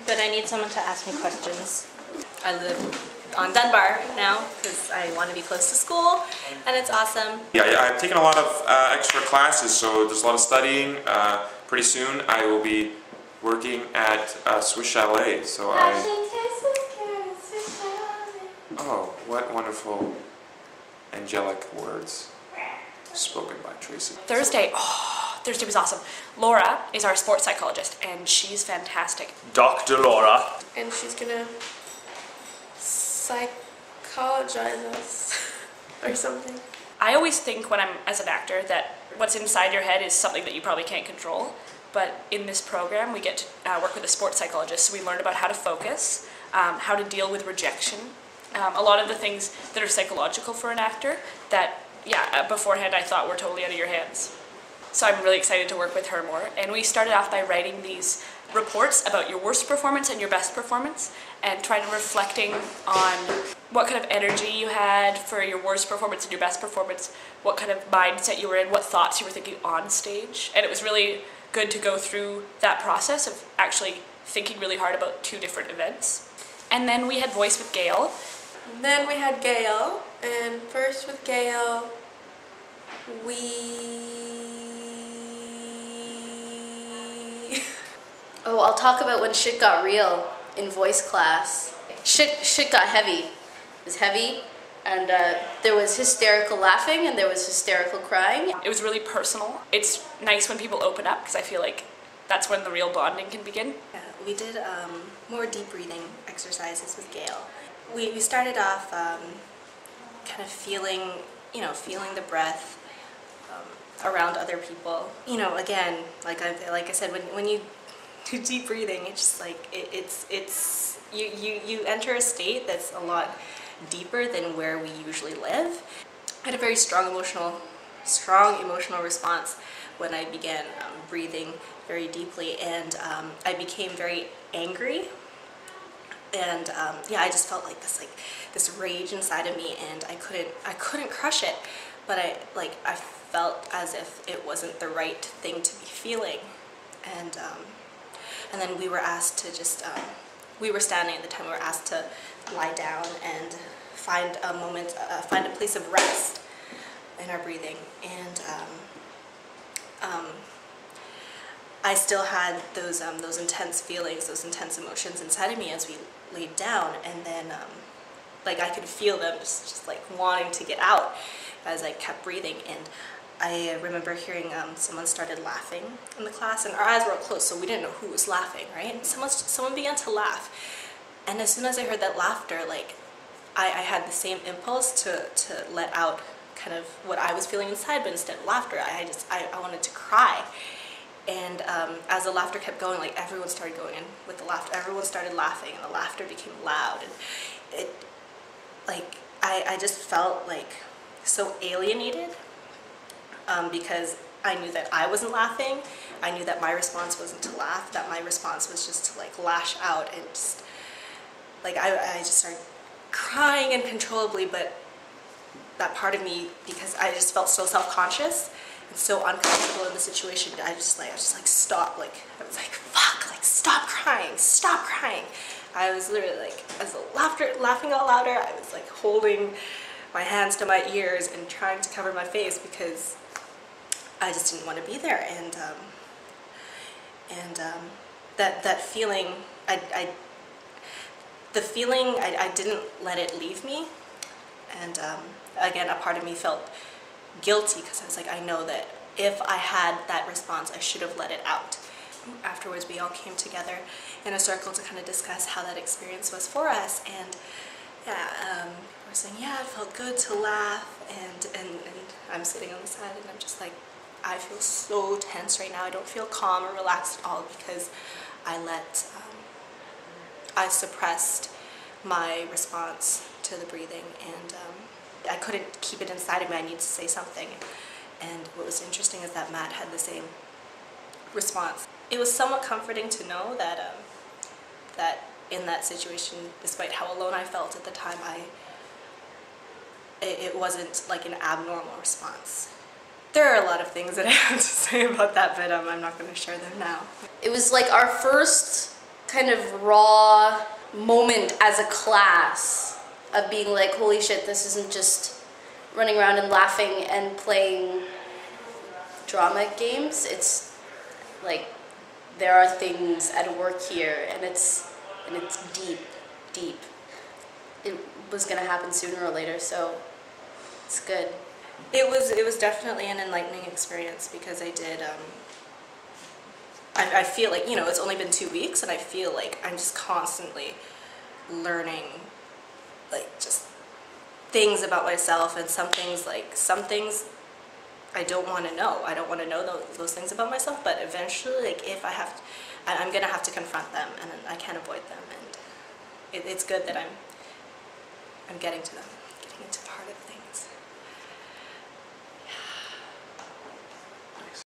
But I need someone to ask me questions. I live on Dunbar now because I want to be close to school, and it's awesome. Yeah, I've taken a lot of extra classes, so there's a lot of studying. Pretty soon I will be working at Swiss Chalet, so Oh, what wonderful angelic words spoken by Tracy. Thursday was awesome. Laura is our sports psychologist, and she's fantastic. Dr. Laura. And she's gonna psychologize us or something. I always think when I'm as an actor that what's inside your head is something that you probably can't control, but in this program we get to work with a sports psychologist, so we learn about how to focus, how to deal with rejection, a lot of the things that are psychological for an actor that, yeah, beforehand I thought were totally out of your hands. So I'm really excited to work with her more. And we started off by writing these reports about your worst performance and your best performance, and trying to reflecting on what kind of energy you had for your worst performance and your best performance, what kind of mindset you were in, what thoughts you were thinking on stage. And it was really good to go through that process of actually thinking really hard about two different events. And then we had voice with Gayle. Then we had Gayle, and first with Gayle, Oh, I'll talk about when shit got real in voice class. Shit got heavy. It was heavy, and there was hysterical laughing and there was hysterical crying. It was really personal. It's nice when people open up because I feel like that's when the real bonding can begin. Yeah, we did more deep breathing exercises with Gayle. We started off kind of feeling the breath around other people. You know, again, like I said, when you do deep breathing, it's just like you enter a state that's a lot deeper than where we usually live. I had a very strong emotional response when I began breathing very deeply, and I became very angry. And yeah, I just felt like this rage inside of me, and I couldn't crush it, but I felt as if it wasn't the right thing to be feeling. And then we were asked to just we were standing at the time. We were asked to lie down and find a moment, find a place of rest in our breathing. And I still had those intense feelings, those intense emotions inside of me as we laid down, and then like I could feel them just like wanting to get out as I kept breathing. And I remember hearing someone started laughing in the class, and our eyes were closed, so we didn't know who was laughing, right? And someone began to laugh, and as soon as I heard that laughter, like I had the same impulse to let out kind of what I was feeling inside, but instead of laughter, I wanted to cry. And as the laughter kept going, like everyone started going in with the laughter. Everyone started laughing, and the laughter became loud, and I just felt like so alienated because I knew that I wasn't laughing. I knew that my response wasn't to laugh. That my response was just to like lash out, and just like I just started crying uncontrollably. But that part of me, because I just felt so self-conscious and so uncomfortable in the situation, I just like stopped. Like I was like, fuck, like stop crying, stop crying. I was literally like, as the laughing got louder, I was like holding my hands to my ears and trying to cover my face because I just didn't want to be there. And that feeling, I didn't let it leave me. And again, a part of me felt guilty because I was like, I know that if I had that response, I should have let it out. Afterwards, we all came together in a circle to kind of discuss how that experience was for us. And yeah, we're saying, yeah, it felt good to laugh. And I'm sitting on the side, and I'm just like, I feel so tense right now. I don't feel calm or relaxed at all because I suppressed my response to the breathing, and I couldn't keep it inside of me. I needed to say something. And what was interesting is that Matt had the same response. It was somewhat comforting to know that that in that situation, despite how alone I felt at the time, it wasn't like an abnormal response. There are a lot of things that I have to say about that, but I'm not going to share them now. It was like our first kind of raw moment as a class of being like, holy shit, this isn't just running around and laughing and playing drama games. It's like there are things at work here, and it's deep. It was gonna happen sooner or later, so it's good. It was definitely an enlightening experience because I did. I feel like, you know, it's only been 2 weeks, and I feel like I'm just constantly learning, like, just things about myself, and some things I don't want to know. I don't want to know those things about myself, but eventually, like, if I have, I'm gonna have to confront them, and I can't avoid them, and it's good that I'm getting to them.